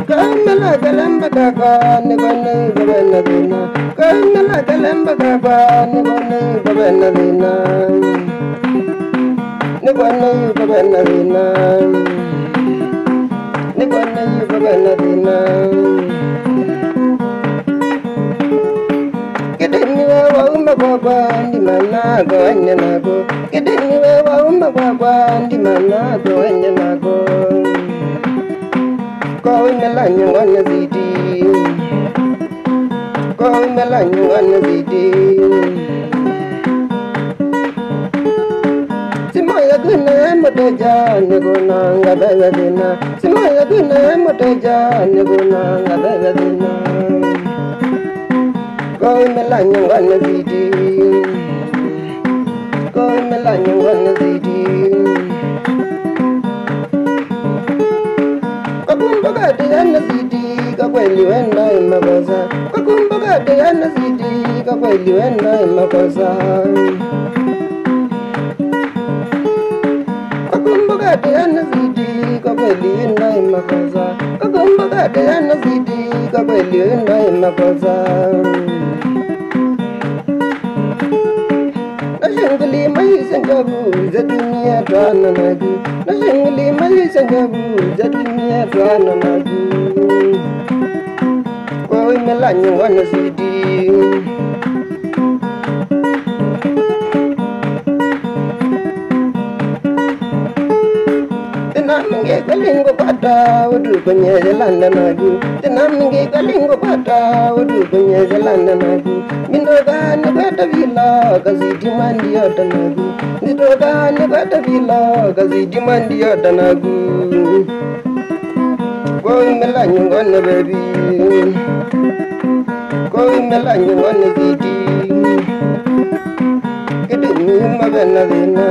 Kamala kalamba kaba ni bane babana dina. Kamala kalamba kaba ni bane babana dina. Ni bane babana dina. Ni bane babana dina. Kedeni wa umma baba ndi mana go anya nago. Kedeni wa umma baba ndi mana go anya nago. Kau melanyu wana zidi, kau melanyu wana zidi. Simoya guna moteja neguna ngabega dina. Simoya guna moteja neguna ngabega dina. Kau melanyu wana zidi, kau melanyu wana zidi. Kakumbuka yana zidi kakweli wenda imakosa. Kakumbuka yana zidi kakweli wenda imakosa. Kakumbuka yana zidi kakweli wenda imakosa. Kakumbuka yana zidi kakweli wenda imakosa. Nashangli mai sanjabu za dunia twana nagu. Nashangli mai sanjabu za dunia twana nagu. Kwa melanyu wana zidi. Tenaminge kalingo pata udu kwenye zelanda nagu. Tenaminge kalingo pata udu kwenye zelanda nagu. Mindoga nebata vila kazidi mandi yoda nagu. Mindoga nebata vila kazidi mandi yoda nagu. Koi melanyu wana baby. Koi melanyu wana zidi. Kedeni mabena dina.